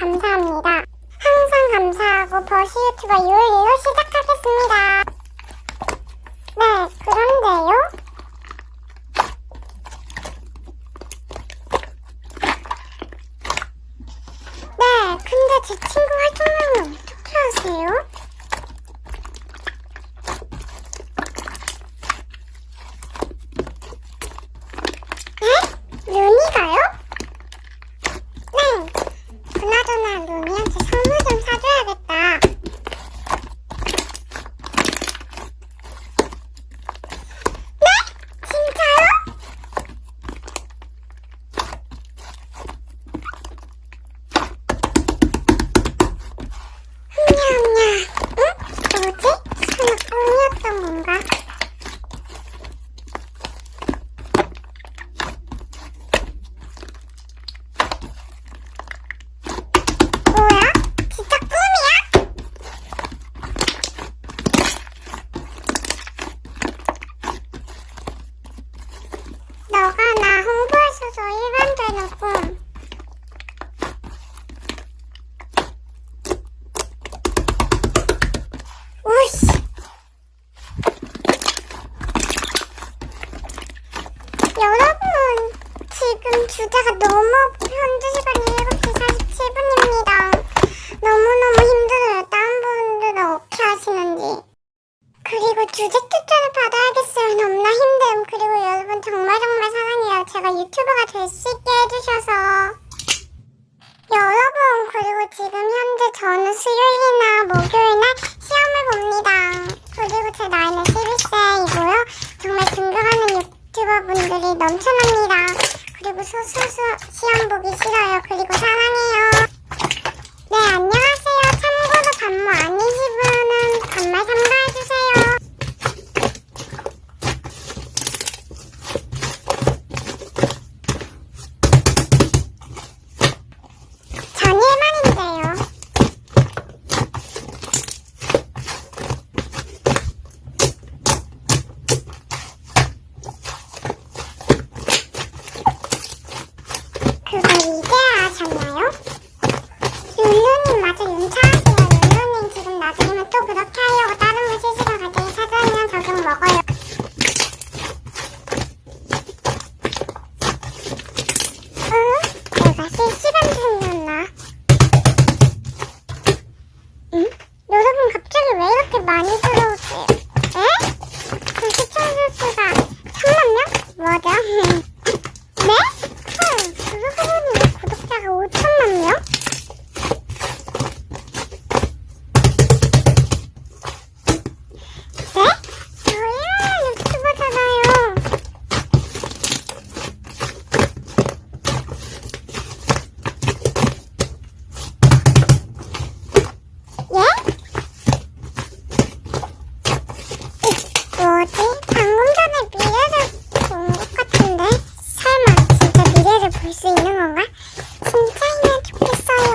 감사합니다. 항상 감사하고 버시 유튜버 유일로 시작하겠습니다. 네, 그런데요? 네, 근데 제 친구 활동량을 어떻게 하세요? 네? 루니가요? 네, 그나저나 루니한테 선물 좀 사줘야겠다. 네? 진짜요? 흠냐흠냐. 응? 뭐지? 설마 꿈이었던 건가? 뭐야? 진짜 꿈이야? 너가 나 홍보해줘서 일반되는 꿈. 우씨. 여러분, 지금 주제가 너무 현재 시간 7시 47분입니다. 너무너무 힘들어요. 다른 분들은 어떻게 하시는지. 그리고 주제 추천을 받아야겠어요. 너무나 힘듦. 그리고 여러분 정말 사랑해요. 제가 유튜버가 될 수 있게 해주셔서. 여러분, 그리고 지금 현재 저는 수요일이나 목요일날 시험을 봅니다. 그리고 제 나이는 11세이고요. 정말 존경하는 유튜버분들이 넘쳐납니다. 그리고 소소소 시험 보기 싫어요. 그리고 사랑해요. 네, 안녕하세요. 참고로 반모 아니시분은 반말 삼가해주세요. 전 일반인데요. 그걸 이제 아셨나요? 룰루님 맞아, 윤차하세요. 룰루님 지금 나중에는 또 그렇게 하려고 다른 거 실시간 가격이 찾아내면 적용 먹어요. 응? 내가 실시간 생겼나? 응? 여러분 갑자기 왜 이렇게 많이 들어오세요? 에? 그 시청자 수가 1000만 명? 뭐죠? 네? 헐, 그러고 보니 구독자가 5천만 명? 네? 저야 유튜버잖아요. 예? 뭐지? 방금 전에 미래를 본 것 같은데? 설마 진짜 미래를 볼 수 있는 건가? 진짜이면 좋겠어요.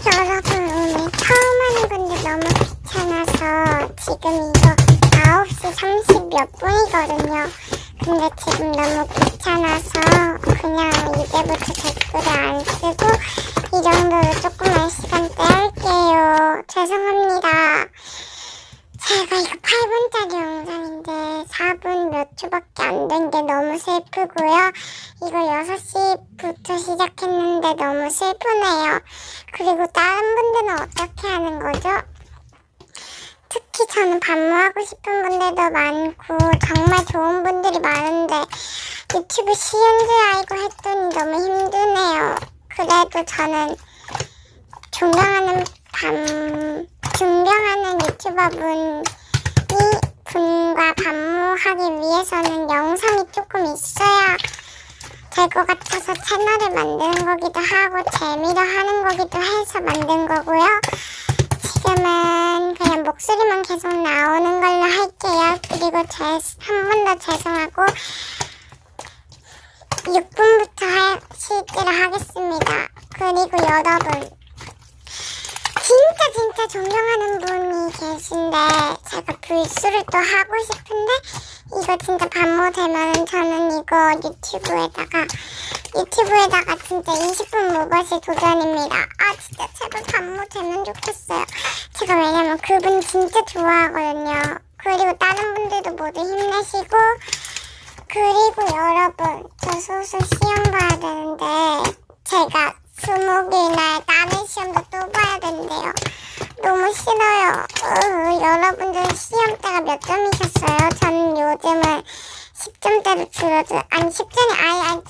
여러분, 오늘 처음 하는 건데 너무 귀찮아서 지금 이거 9시 30 몇 분이거든요. 근데 지금 너무 귀찮아서 그냥 이제부터 댓글을 안 쓰고 이 정도로 조그만 시간대 할게요. 죄송합니다. 제가 이거 8분짜리 영상인데 4분 몇 초밖에 안 된 게 너무 슬프고요. 이거 6시부터 시작했는데 너무 슬프네요. 그리고 다른 분들은 어떻게 하는 거죠? 특히 저는 반모하고 싶은 분들도 많고 정말 좋은 분들이 많은데 유튜브 쉬운 줄 알고 했더니 너무 힘드네요. 그래도 저는 존경하는 분과 반모하기 위해서는 영상이 조금 있어야 될 것 같아서 채널을 만드는 거기도 하고 재미로 하는 거기도 해서 만든 거고요. 지금은 그냥 목소리만 계속 나오는 걸로 할게요. 그리고 한 번 더 죄송하고 6분부터 실제로 하겠습니다. 그리고 여러분, 진짜 존경하는 분이 계신데 제가 불수를 또 하고 싶은데 이거 진짜 반모 되면 저는 이거 유튜브에다가 진짜 20분 무버시 도전입니다. 아 진짜 제발 반모 되면 좋겠어요. 제가 왜냐면 그분 진짜 좋아하거든요. 그리고 다른 분들도 모두 힘내시고, 그리고 여러분 저 소설 시험 봐야 되는데 제가 20일 날 다른 시험도 또 봐야 된대요. 너무 싫어요. 여러분들 시험 때가 몇 점이셨어요? 저는 요즘은 10점대로 아니 10점이 아예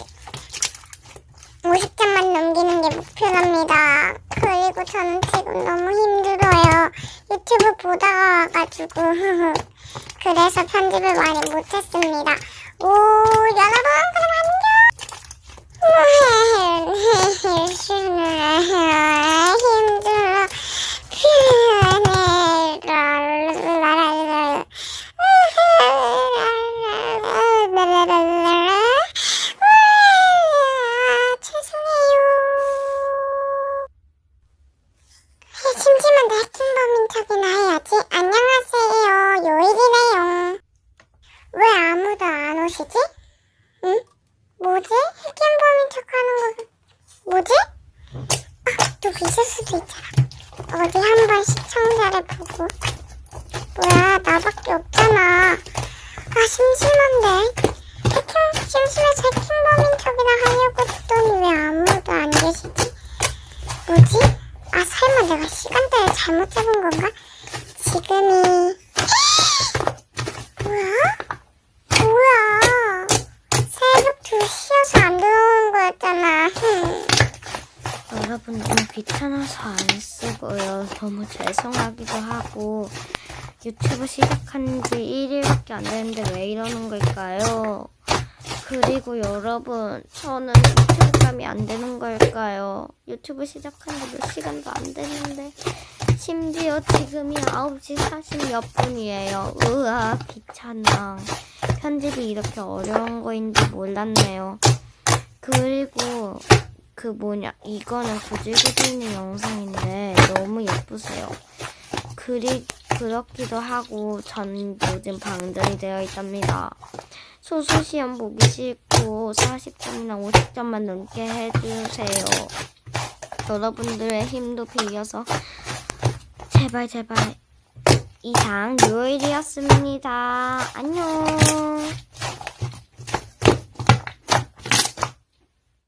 50점만 넘기는 게 목표랍니다. 그리고 저는 지금 너무 힘들어요. 유튜브 보다가 와가지고 그래서 편집을 많이 못했습니다. 오 여러분 그럼 안녕. 힘들어. 심심한 내 해킹범인 척이나 해야지. 안녕하세요. 요일이래요. 왜 아무도 안 오시지? 응? 뭐지? 해킹범인 척하는 거 뭐지? 누구 있을 수도 있잖아. 어디 한번 시청자를 보고. 뭐야 나밖에 없잖아. 아 심심한데. 심심해서 해킹범인 척이나 하려고 했더니 왜 아무도 안 계시지? 뭐지? 아 설마 내가 시간대를 잘못 잡은 건가? 지금이 뭐야 새벽 2시여서 안 들어오는 거였잖아. 여러분 너무 귀찮아서 안 쓰고요. 너무 죄송하기도 하고 유튜브 시작한 지 1일밖에 안 됐는데 왜 이러는 걸까요? 그리고 여러분 저는 유튜브감이 안 되는 걸까요? 유튜브 시작한 지 몇 시간도 안 됐는데 심지어 지금이 9시 40 몇 분이에요. 으아 귀찮아. 편집이 이렇게 어려운 거인지 몰랐네요. 그리고 이거는 구질구질 있는 영상인데 너무 예쁘세요. 그렇기도 하고 전 요즘 방전이 되어 있답니다. 소수시험 보기 싫고 40점이나 50점만 넘게 해주세요. 여러분들의 힘도 빌려서 제발 이상 요일이었습니다. 안녕.